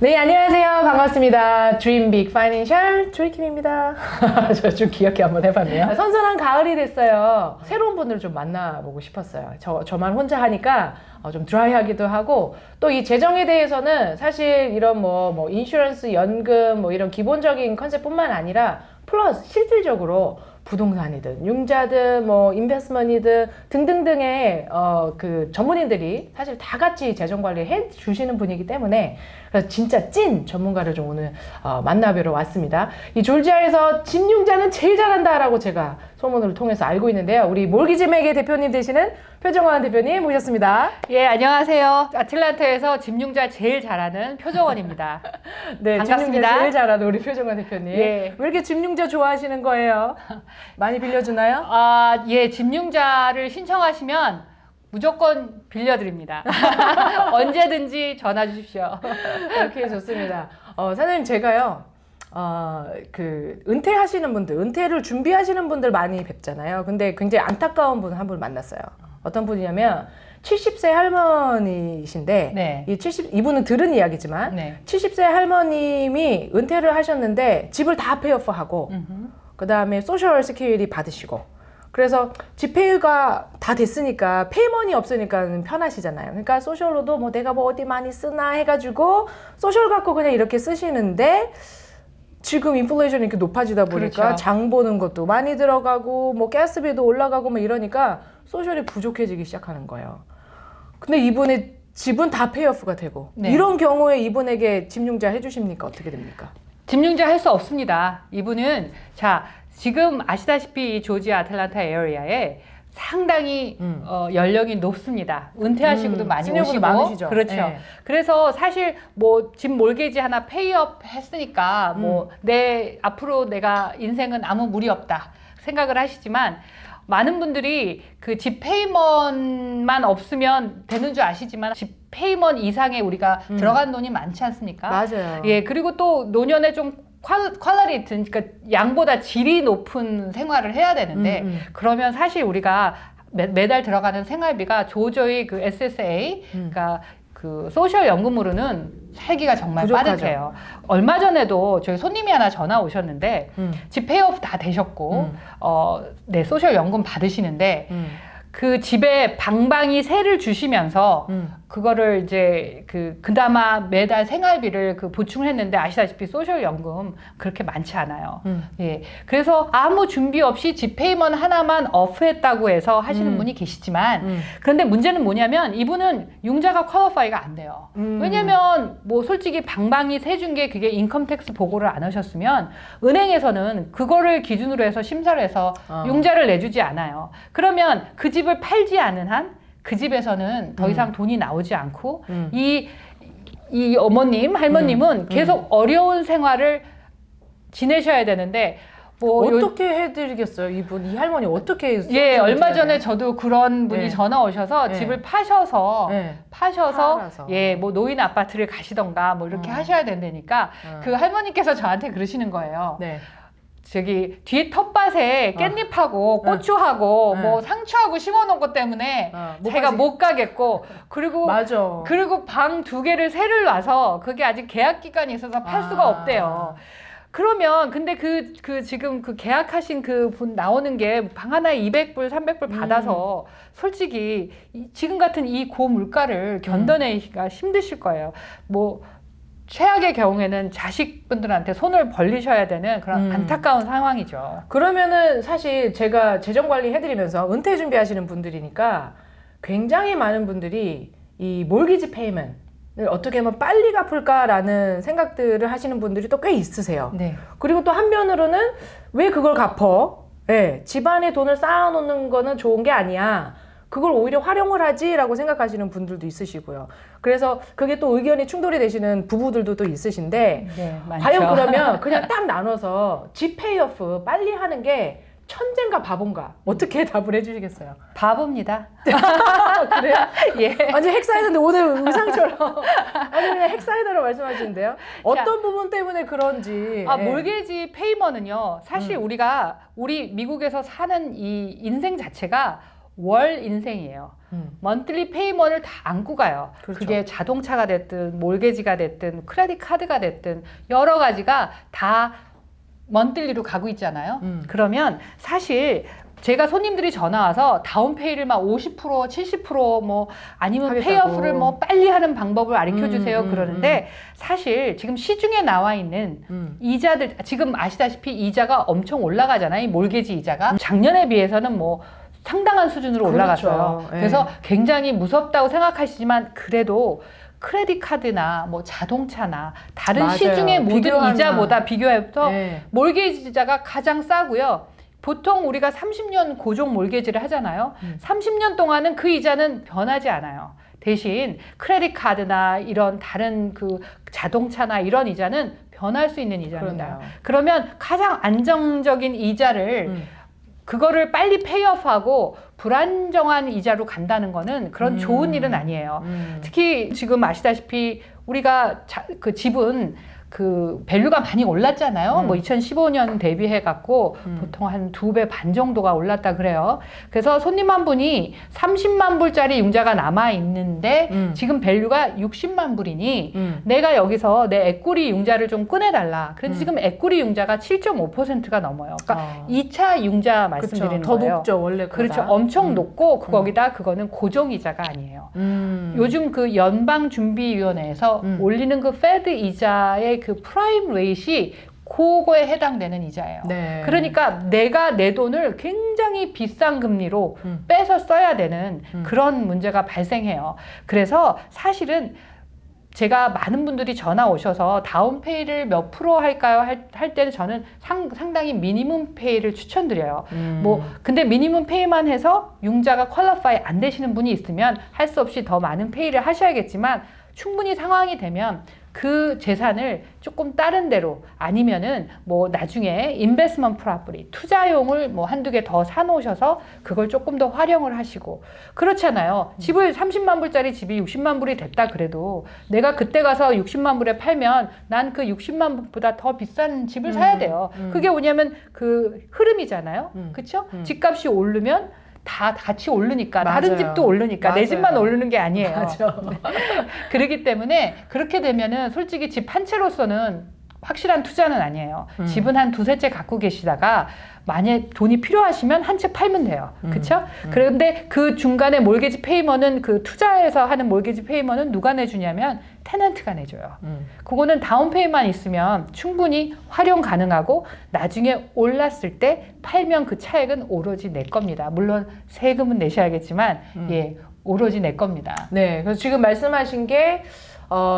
네, 안녕하세요. 반갑습니다. Dream Big Financial 조이킴입니다. 저 좀 귀엽게 한번 해봤네요. 선선한 가을이 됐어요. 새로운 분들을 좀 만나보고 싶었어요. 저만 혼자 하니까 좀 드라이하기도 하고, 또 이 재정에 대해서는 사실 이런 뭐 인슈런스, 연금, 뭐 이런 기본적인 컨셉뿐만 아니라 플러스 실질적으로 부동산이든 융자든 뭐 인베스트먼이든 등등등의 그 전문인들이 사실 다 같이 재정 관리 해 주시는 분이기 때문에, 그래서 진짜 찐 전문가를 좀 오늘 만나뵈러 왔습니다. 이 졸지아에서 집 융자는 제일 잘한다라고 제가 소문을 통해서 알고 있는데요. 우리 몰기지맥의 대표님 되시는 표정원 대표님 모셨습니다. 예, 안녕하세요. 아틀란타에서 집융자 제일 잘하는 표정원입니다. 네, 반갑습니다. 집융자 제일 잘하는 우리 표정원 대표님. 예. 왜 이렇게 집융자 좋아하시는 거예요? 많이 빌려주나요? 예, 집융자를 신청하시면 무조건 빌려드립니다. 언제든지 전화 주십시오. 이렇게 좋습니다. 사장님, 제가요, 은퇴하시는 분들, 은퇴를 준비하시는 분들 많이 뵙잖아요. 근데 굉장히 안타까운 분 한 분 만났어요. 어떤 분이냐면 70세 할머니신데, 네. 이분은 들은 이야기지만, 네. 70세 할머님이 은퇴를 하셨는데 집을 다 페이오프하고, 그 다음에 소셜 시큐리티 받으시고, 그래서 집페이가 다 됐으니까 페이먼이 없으니까 편하시잖아요. 그러니까 소셜로도 뭐 내가 뭐 어디 많이 쓰나 해가지고 소셜 갖고 그냥 이렇게 쓰시는데, 지금 인플레이션이 이렇게 높아지다 보니까 그렇죠. 장 보는 것도 많이 들어가고 뭐 가스비도 올라가고 뭐 이러니까 소셜이 부족해지기 시작하는 거예요. 근데 이분의 집은 다 페이오프가 되고, 네. 이런 경우에 이분에게 집융자 해주십니까? 어떻게 됩니까? 집융자 할 수 없습니다. 이분은 지금 아시다시피 이 조지아 아틀란타 에어리아에 상당히 연령이 높습니다. 은퇴하시고도 많이 시니어분들 오시고 많으시죠. 그렇죠. 네. 그래서 사실 뭐 집 몰개지 하나 페이업 했으니까 뭐 내 앞으로 내가 인생은 아무 무리 없다 생각을 하시지만, 많은 분들이 그 집 페이먼만 없으면 되는 줄 아시지만 집 페이먼 이상의 우리가 들어간 돈이 많지 않습니까? 맞아요. 예, 그리고 또 노년에 좀 퀄리티, 그러니까 양보다 질이 높은 생활을 해야 되는데, 그러면 사실 우리가 매달 들어가는 생활비가 도저히 그 SSA, 그러니까 그 소셜 연금으로는 살기가 정말 부족하죠. 빠듯해요. 얼마 전에도 저희 손님이 하나 전화 오셨는데, 집 페이오프 다 되셨고, 네, 소셜 연금 받으시는데, 그 집에 방방이 세를 주시면서 그거를 이제 그나마 매달 생활비를 보충을 했는데, 아시다시피 소셜 연금 그렇게 많지 않아요. 예. 그래서 아무 준비 없이 집 페이먼 하나만 어프했다고 해서 하시는 분이 계시지만, 그런데 문제는 뭐냐면 이분은 융자가 퀄리파이가 안 돼요. 왜냐면 뭐 솔직히 방방이 세 준 게 그게 인컴텍스 보고를 안 하셨으면 은행에서는 그거를 기준으로 해서 심사를 해서 융자를 내주지 않아요. 그러면 그 집을 팔지 않은 한 그 집에서는 더 이상 돈이 나오지 않고, 이 어머님, 할머님은 계속 어려운 생활을 지내셔야 되는데, 뭐 어떻게 해드리겠어요? 이 할머니 어떻게? 예, 얼마 전에 저도 그런 분이 네. 전화 오셔서 네. 집을 파셔서 네. 파셔서 예, 뭐 노인 아파트를 가시던가 뭐 이렇게 하셔야 된다니까 그 할머니께서 저한테 그러시는 거예요. 네. 저기 뒤에 텃밭에 깻잎하고 고추하고 뭐 상추하고 심어놓은 것 때문에 제가 못 가겠고, 그리고 맞아. 그리고 방 2개를 세를 놔서 그게 아직 계약 기간이 있어서 팔 수가 없대요. 그러면 근데 지금 계약하신 그 분 나오는 게 방 하나에 200불, 300불 받아서 솔직히 지금 같은 이 고물가를 견뎌내기가 힘드실 거예요. 뭐 최악의 경우에는 자식분들한테 손을 벌리셔야 되는 그런 안타까운 상황이죠. 그러면은 사실 제가 재정 관리 해드리면서 은퇴 준비하시는 분들이니까 굉장히 많은 분들이 이 몰기지 페이먼을 어떻게 하면 빨리 갚을까라는 생각들을 하시는 분들이 또 꽤 있으세요. 네. 그리고 또 한편으로는 왜 그걸 갚어? 예, 집안에 돈을 쌓아놓는 거는 좋은 게 아니야. 그걸 오히려 활용을 하지라고 생각하시는 분들도 있으시고요. 그래서 그게 또 의견이 충돌이 되시는 부부들도 또 있으신데, 네, 많죠. 과연 그러면 그냥 딱 나눠서 집 페이오프 빨리 하는 게 천재인가 바본가? 어떻게 답을 해주시겠어요? 바보입니다. 그래요? 예. 완전 핵사이드인데 오늘 의상처럼 아니 그냥 핵사이드로 말씀하시는데요. 어떤 부분 때문에 그런지. 예. 몰게지 페이먼은요, 사실 우리 미국에서 사는 이 인생 자체가 월 인생이에요. 먼틀리 페이먼을 다 안고 가요. 그렇죠. 그게 자동차가 됐든 몰게지가 됐든 크레딧 카드가 됐든 여러 가지가 다 먼틀리로 가고 있잖아요. 그러면 사실 제가 손님들이 전화 와서 다운페이를 막 50%, 70% 아니면 하겠다고. 페이오프를 빨리 하는 방법을 가르쳐 주세요 그러는데 사실 지금 시중에 나와 있는 이자들 지금 아시다시피 이자가 엄청 올라가잖아요. 이 몰게지 이자가 작년에 비해서는 상당한 수준으로 그렇죠. 올라갔어요. 예. 그래서 굉장히 무섭다고 생각하시지만 그래도 크레딧 카드나 자동차나 다른 맞아요. 시중의 모든 비교하면. 이자보다 비교해서 네. 몰게지 이자가 가장 싸고요. 보통 우리가 30년 고정 몰게지를 하잖아요. 30년 동안은 그 이자는 변하지 않아요. 대신 크레딧 카드나 이런 다른 그 자동차나 이런 이자는 변할 수 있는 이자입니다. 그러네요. 그러면 가장 안정적인 이자를 그거를 빨리 페이오프하고 불안정한 이자로 간다는 거는 그런 좋은 일은 아니에요. 특히 지금 아시다시피 우리가 그 집은 그 밸류가 많이 올랐잖아요. 2015년 대비해 갖고 보통 한 2배 반 정도가 올랐다 그래요. 그래서 손님 한 분이 30만 불짜리 융자가 남아 있는데 지금 밸류가 60만 불이니 내가 여기서 내 에quity 융자를 좀 꺼내달라. 그런데 지금 에quity 융자가 7.5%가 넘어요. 그러니까 2차 융자 말씀드리는 그쵸. 더 거예요. 높죠 원래. 그렇죠. 엄청 높고 거기다 그거는 고정이자가 아니에요. 요즘 그 연방준비위원회에서 올리는 그 페드 이자의 그 프라임 레이트이 그거에 해당되는 이자예요. 네. 그러니까 내가 내 돈을 굉장히 비싼 금리로 빼서 써야 되는 그런 문제가 발생해요. 그래서 사실은 제가 많은 분들이 전화 오셔서 다운페이를 몇 프로 할까요? 할 때는 저는 상당히 미니멈 페이를 추천드려요. 근데 미니멈 페이만 해서 융자가 퀄리파이 안 되시는 분이 있으면 할 수 없이 더 많은 페이를 하셔야겠지만 충분히 상황이 되면 그 재산을 조금 다른 데로 아니면은 나중에 인베스먼트 프로퍼티 투자용을 한두 개 더 사놓으셔서 그걸 조금 더 활용을 하시고 그렇잖아요. 집을 30만 불짜리 집이 60만 불이 됐다 그래도 내가 그때 가서 60만 불에 팔면 난 그 60만 불보다 더 비싼 집을 사야 돼요. 그게 뭐냐면 그 흐름이잖아요. 그렇죠? 집값이 오르면 다 같이 오르니까 맞아요. 다른 집도 오르니까 내 맞아요. 집만 오르는 게 아니에요. 맞아. 그렇기 때문에 그렇게 되면은 솔직히 집 한 채로서는 확실한 투자는 아니에요. 집은 한 두세 채 갖고 계시다가 만약 돈이 필요하시면 한 채 팔면 돼요. 그렇죠? 그런데 그 중간에 몰게지 페이먼은 그 투자해서 하는 몰게지 페이먼은 누가 내주냐면 테넌트가 내줘요. 그거는 다운페이만 있으면 충분히 활용 가능하고 나중에 올랐을 때 팔면 그 차액은 오로지 내 겁니다. 물론 세금은 내셔야겠지만 예, 오로지 내 겁니다. 네, 그래서 지금 말씀하신 게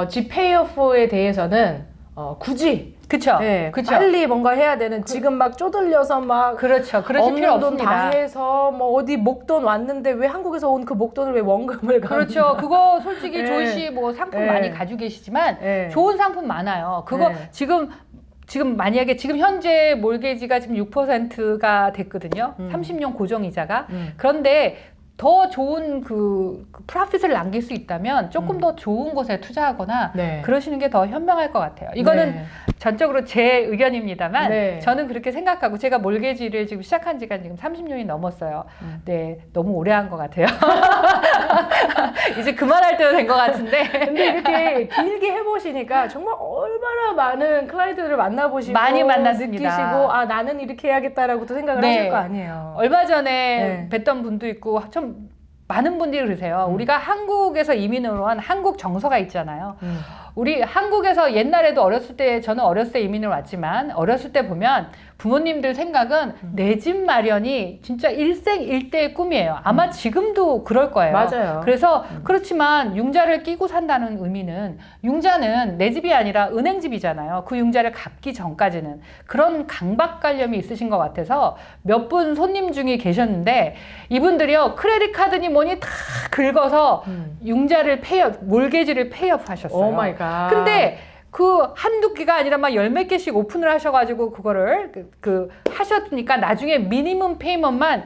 집 페이오프에 대해서는 굳이 그쵸? 네, 그쵸? 빨리 뭔가 해야 되는 지금 막 쪼들려서 막 그렇죠. 그러실 필요 없는 돈 다 없습니다. 해서 어디 목돈 왔는데 왜 한국에서 온 그 목돈을 왜 원금을 그렇죠. 그거 솔직히 네. 조이 씨 상품 네. 많이 가지고 계시지만 네. 좋은 상품 많아요. 그거 네. 지금 만약에 지금 현재 몰게지가 지금 6%가 됐거든요. 30년 고정이자가. 그런데 더 좋은 그 프로핏을 남길 수 있다면 조금 더 좋은 곳에 투자하거나 네. 그러시는 게 더 현명할 것 같아요. 이거는 네. 전적으로 제 의견입니다만 네. 저는 그렇게 생각하고 제가 몰게지를 지금 시작한 지가 지금 30년이 넘었어요. 네, 너무 오래 한 것 같아요. 이제 그만할 때도 된 것 같은데. 근데 이렇게 길게 해보시니까 정말 얼마나 많은 클라이언트들을 만나보시고 많이 만났습니다. 느끼시고 나는 이렇게 해야겠다라고 또 생각을 네. 하실 거 아니에요. 얼마 전에 뵀던 분도 있고 좀 많은 분들이 그러세요. 우리가 한국에서 이민을 온 한국 정서가 있잖아요. 우리 한국에서 옛날에도 어렸을 때 저는 어렸을 때 이민을 왔지만 어렸을 때 보면 부모님들 생각은 내 집 마련이 진짜 일생일대의 꿈이에요. 아마 지금도 그럴 거예요. 맞아요. 그래서 그렇지만 융자를 끼고 산다는 의미는 융자는 내 집이 아니라 은행집이잖아요. 그 융자를 갚기 전까지는 그런 강박관념이 있으신 것 같아서 몇 분 손님 중에 계셨는데 이분들이요 크레딧 카드니 뭐니 다 긁어서 융자를 몰게지를 페이업 하셨어요. 오 마이 갓. 근데 그 한두 개가 아니라 막 열 몇 개씩 오픈을 하셔가지고 그거를 하셨으니까 나중에 미니멈 페이먼만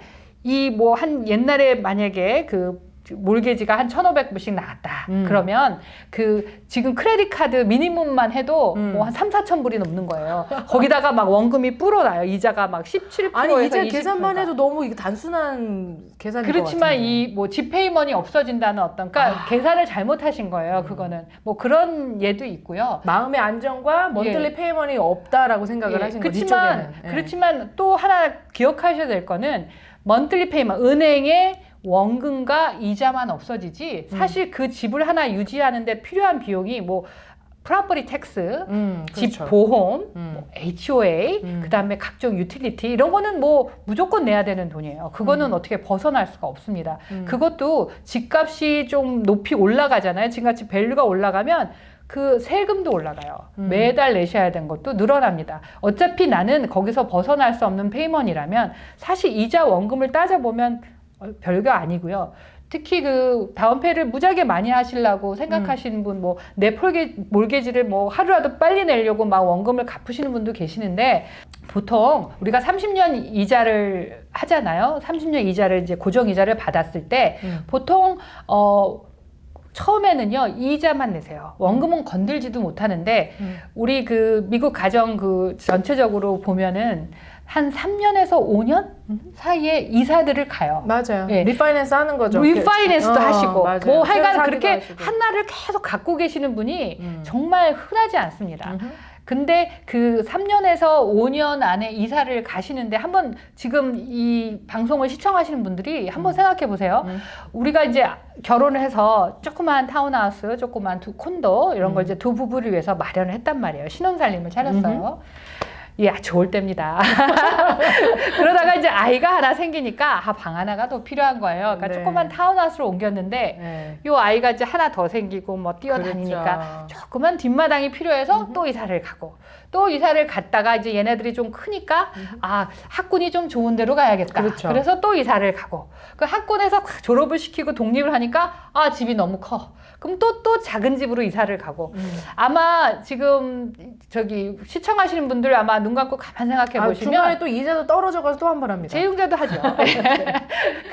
한 옛날에 만약에 그 몰게지가 한 1,500불씩 나왔다. 그러면 그 지금 크레딧 카드 미니멈만 해도 뭐 한 3, 4천 불이 넘는 거예요. 거기다가 막 원금이 불어나요. 이자가 막 17%에서 아니 이제 20%. 계산만 해도 너무 이게 단순한 계산인 것 그렇지만 같은데. 이 뭐 지페이머니 없어진다는 어떤 그러니까 계산을 잘못하신 거예요. 그거는 뭐 그런 예도 있고요. 마음의 안정과 먼틀리 페이먼이 없다라고 생각을 예, 하신 거죠. 그렇지만 이쪽에는. 예. 그렇지만 또 하나 기억하셔야 될 거는 먼틀리 페이먼 은행의 원금과 이자만 없어지지 사실 그 집을 하나 유지하는데 필요한 비용이 뭐 프로퍼티 텍스, 집 그렇죠. 보험, 뭐 HOA, 그다음에 각종 유틸리티 이런 거는 뭐 무조건 내야 되는 돈이에요. 그거는 어떻게 벗어날 수가 없습니다. 그것도 집값이 좀 높이 올라가잖아요. 지금같이 밸류가 올라가면 그 세금도 올라가요. 매달 내셔야 되는 것도 늘어납니다. 어차피 나는 거기서 벗어날 수 없는 페이먼이라면 사실 이자 원금을 따져보면 별거 아니고요. 특히 그 다운페이를 무지하게 많이 하시려고 생각하시는 분, 뭐 내 몰게지를 뭐 하루라도 빨리 내려고 막 원금을 갚으시는 분도 계시는데 보통 우리가 30년 이자를 하잖아요. 30년 이자를 이제 고정 이자를 받았을 때 보통 처음에는요 이자만 내세요. 원금은 건들지도 못하는데 우리 그 미국 가정 그 전체적으로 보면은 한 3년에서 5년 사이에 이사들을 가요. 맞아요. 예. 리파이낸스 하는 거죠. 리파이낸스도 하시고 맞아요. 뭐 새로 하여간 사기도 그렇게 하시고. 하나를 계속 갖고 계시는 분이 정말 흔하지 않습니다. 근데 그 3년에서 5년 안에 이사를 가시는데 한번 지금 이 방송을 시청하시는 분들이 한번 생각해 보세요. 우리가 이제 결혼을 해서 조그만 타운하우스, 조그만 두 콘도 이런 걸 이제 두 부부를 위해서 마련을 했단 말이에요. 신혼살림을 차렸어요. 예, 좋을 때입니다. 그러다가 이제 아이가 하나 생기니까 방 하나가 더 필요한 거예요. 그러니까 네. 조그만 타운하우스로 옮겼는데 네. 요 아이가 이제 하나 더 생기고 뭐 뛰어다니니까 그렇죠. 조그만 뒷마당이 필요해서 또 이사를 가고 또 이사를 갔다가 이제 얘네들이 좀 크니까 아 학군이 좀 좋은 데로 가야겠다. 그렇죠. 그래서 또 이사를 가고 그 학군에서 졸업을 시키고 독립을 하니까 아 집이 너무 커. 그럼 또 작은 집으로 이사를 가고 아마 지금 저기 시청하시는 분들 아마 눈 감고 가만 생각해 보시면 중간에 또 이자도 떨어져가서 또 한 번 합니다. 재융자도 하죠.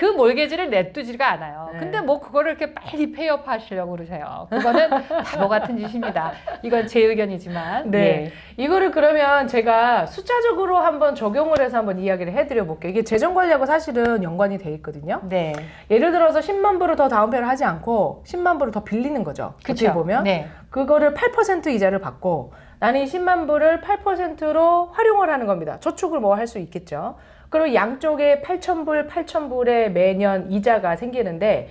그 몰개지를 내두지가 않아요. 네. 근데 뭐 그거를 이렇게 빨리 페이업 하시려고 그러세요. 그거는 바보 같은 짓입니다. 이건 제 의견이지만. 네. 예. 이거를 그러면 제가 숫자적으로 한번 적용을 해서 한번 이야기를 해드려 볼게요. 이게 재정 관리하고 사실은 연관이 돼 있거든요. 네. 예를 들어서 10만 불을 더 다운페이를 하지 않고 10만 불을 더 빌리는 거죠. 어떻게 보면 네. 그거를 8% 이자를 받고 나는 이 10만 불을 8%로 활용을 하는 겁니다. 저축을 뭐 할 수 있겠죠. 그리고 양쪽에 8,000불, 8,000불의 매년 이자가 생기는데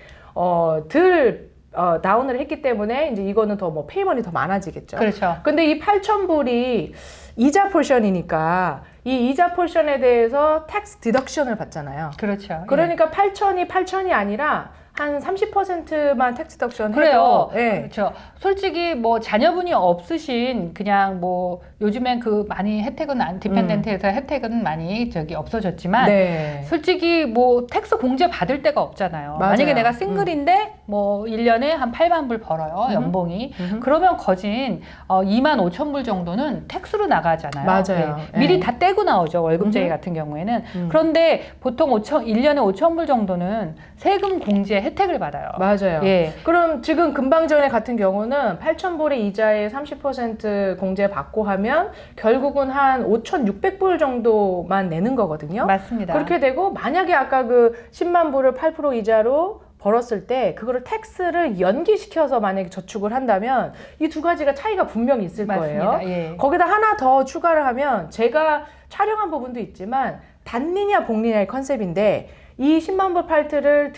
다운을 했기 때문에 이제 이거는 더 뭐 페이먼이 더 많아지겠죠. 그렇죠. 근데 이 8,000불이 이자 포션이니까 이 이자 포션에 대해서 텍스 디덕션을 받잖아요. 그렇죠. 그러니까 8,000이 아니라 한 30%만 텍스 디덕션 그래요. 해도 예. 그렇죠. 솔직히 뭐 자녀분이 없으신 그냥 뭐 요즘엔 그 많이 혜택은 디펜던트에서 혜택은 많이 저기 없어졌지만 네. 솔직히 뭐 텍스 공제 받을 데가 없잖아요. 맞아요. 만약에 내가 싱글인데 뭐 1년에 한 8만 불 벌어요. 연봉이. 그러면 거진 2만 5천 불 정도는 텍스로 나가잖아요. 맞아요. 예. 미리 예. 다 떼고 나오죠. 월급제의 같은 경우에는. 그런데 보통 1년에 5천 불 정도는 세금 공제 혜택을 받아요. 맞아요. 예. 그럼 지금 금방 전에 같은 경우는 8,000불의 이자에 30% 공제 받고 하면 결국은 한 5,600불 정도만 내는 거거든요. 맞습니다. 그렇게 되고 만약에 아까 그 10만 불을 8% 이자로 벌었을 때 그거를 텍스를 연기시켜서 만약에 저축을 한다면 이 두 가지가 차이가 분명히 있을 거예요. 맞습니다. 예. 거기다 하나 더 추가를 하면 제가 촬영한 부분도 있지만 단리냐 복리냐의 컨셉인데 이 10만 불 팔트를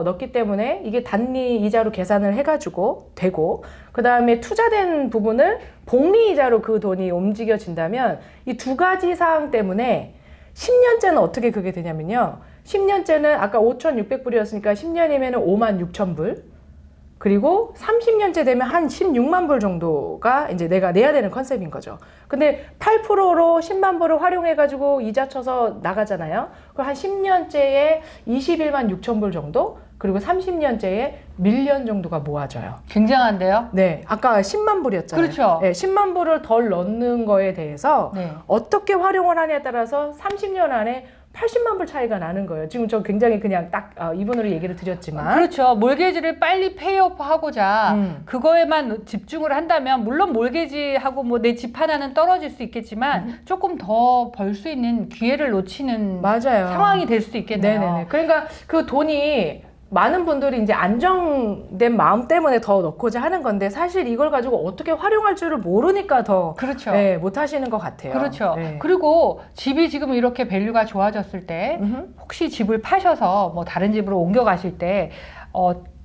넣기 때문에 이게 단리 이자로 계산을 해가지고 되고 그 다음에 투자된 부분을 복리 이자로 그 돈이 움직여진다면 이 두 가지 사항 때문에 10년째는 어떻게 그게 되냐면요. 10년째는 아까 5,600불이었으니까 10년이면 56,000불 그리고 30년째 되면 한 16만 불 정도가 이제 내가 내야 되는 컨셉인 거죠. 근데 8%로 10만 불을 활용해가지고 이자 쳐서 나가잖아요. 그럼 한 10년째에 21만 6천 불 정도? 그리고 30년째에 1년 정도가 모아져요. 굉장한데요? 네. 아까 10만 불이었잖아요. 그렇죠. 네, 10만 불을 덜 넣는 거에 대해서 네. 어떻게 활용을 하냐에 따라서 30년 안에 80만 불 차이가 나는 거예요. 지금 저 굉장히 그냥 딱 이분으로 얘기를 드렸지만. 그렇죠. 몰개지를 빨리 페이오프 하고자 그거에만 집중을 한다면 물론 몰개지하고 뭐 내 집 하나는 떨어질 수 있겠지만 조금 더 벌 수 있는 기회를 놓치는 맞아요. 상황이 될 수도 있겠네요. 네네네. 그러니까 그 돈이 많은 분들이 이제 안정된 마음 때문에 더 넣고자 하는 건데 사실 이걸 가지고 어떻게 활용할 줄을 모르니까 더 그렇죠. 네, 못 하시는 것 같아요. 그렇죠. 네. 그리고 집이 지금 이렇게 밸류가 좋아졌을 때 혹시 집을 파셔서 뭐 다른 집으로 옮겨 가실 때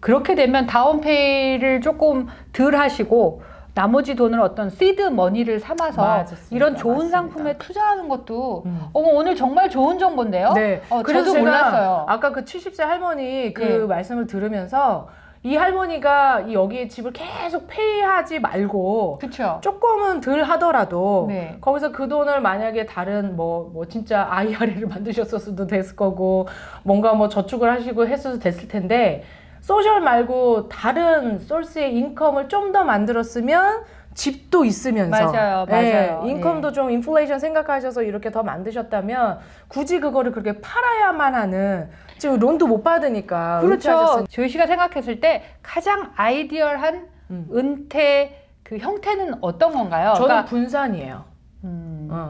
그렇게 되면 다운페이를 조금 덜 하시고 나머지 돈을 어떤 시드 머니를 삼아서 맞습니다. 이런 좋은 맞습니다. 상품에 투자하는 것도 오늘 정말 좋은 정보인데요. 네. 그래서 저도 제가 몰랐어요. 아까 그 70세 할머니 그 네. 말씀을 들으면서 이 할머니가 여기에 집을 계속 페이하지 말고 그렇죠. 조금은 덜 하더라도 네. 거기서 그 돈을 만약에 다른 뭐 진짜 IRA를 만드셨을 됐을 거고 뭔가 뭐 저축을 하시고 했어도 됐을 텐데 소셜 말고 다른 소스의 인컴을 좀 더 만들었으면 집도 있으면서 맞아요, 맞아요. 인컴도 좀 인플레이션 생각하셔서 이렇게 더 만드셨다면 굳이 그거를 그렇게 팔아야만 하는 지금 론도 못 받으니까 그렇죠. 조희 씨가 생각했을 때 가장 아이디얼한 은퇴 그 형태는 어떤 건가요? 저는 그러니까, 분산이에요.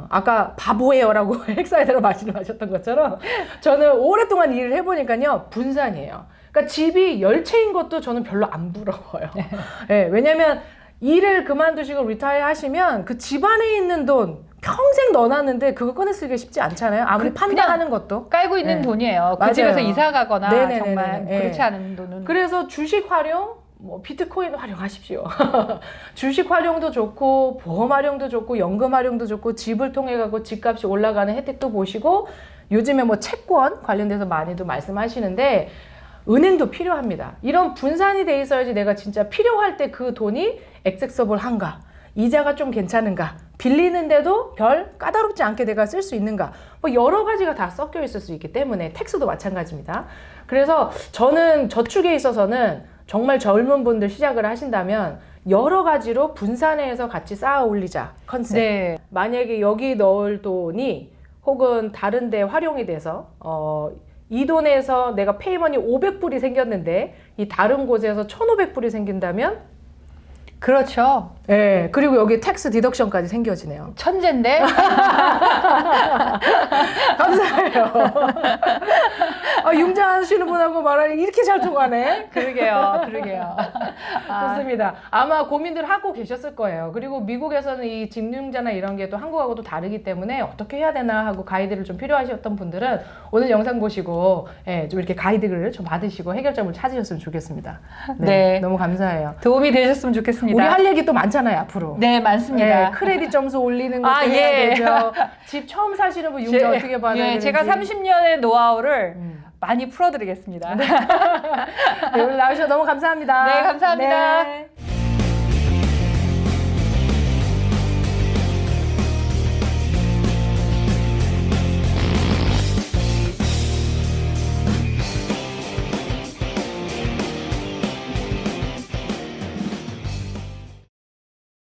아까 바보예요라고 핵사이드로 말씀하셨던 것처럼 저는 오랫동안 일을 해보니까요 분산이에요. 그러니까 집이 10채인 것도 저는 별로 안 부러워요. 네, 왜냐면 일을 그만두시고 리타이어 하시면 그 집 안에 있는 돈 평생 넣어놨는데 그거 꺼내 쓰기가 쉽지 않잖아요. 아무리 판단하는 것도. 깔고 있는 네. 돈이에요. 그 맞아요. 집에서 이사 가거나 네네네네. 정말 네. 그렇지 않은 돈은. 그래서 주식 활용, 뭐 비트코인 활용하십시오. 주식 활용도 좋고 보험 활용도 좋고 연금 활용도 좋고 집을 통해 가고 집값이 올라가는 혜택도 보시고 요즘에 뭐 채권 관련돼서 많이도 말씀하시는데 은행도 필요합니다. 이런 분산이 돼 있어야지 내가 진짜 필요할 때 그 돈이 액세서블한가, 이자가 좀 괜찮은가, 빌리는데도 별 까다롭지 않게 내가 쓸 수 있는가, 뭐 여러 가지가 다 섞여 있을 수 있기 때문에 텍스도 마찬가지입니다. 그래서 저는 저축에 있어서는 정말 젊은 분들 시작을 하신다면 여러 가지로 분산해서 같이 쌓아 올리자 컨셉. 네. 만약에 여기 넣을 돈이 혹은 다른 데 활용이 돼서 이 돈에서 내가 페이먼이 500불이 생겼는데 이 다른 곳에서 1,500불이 생긴다면 그렇죠. 네, 그리고 여기 텍스 디덕션까지 생겨지네요. 천재인데. 감사해요. 융자하시는 분하고 말하니 이렇게 잘 통하네. 그러게요. 그러게요. 좋습니다. 아마 고민들 하고 계셨을 거예요. 그리고 미국에서는 이 집융자나 이런 게 또 한국하고도 다르기 때문에 어떻게 해야 되나 하고 가이드를 좀 필요하셨던 분들은 오늘 영상 보시고 좀 이렇게 가이드를 좀 받으시고 해결점을 찾으셨으면 좋겠습니다. 네. 너무 감사해요. 도움이 되셨으면 좋겠습니다. 우리 할 얘기 또 많잖아요, 앞으로. 네, 많습니다. 크레딧 점수 올리는 것도 해야 되죠. 집 처음 사시는 분 융자 어떻게 받아야 되는지. 제가 30년의 노하우를 많이 풀어드리겠습니다. 네, 오늘 나오셔서 너무 감사합니다. 네, 감사합니다. 네.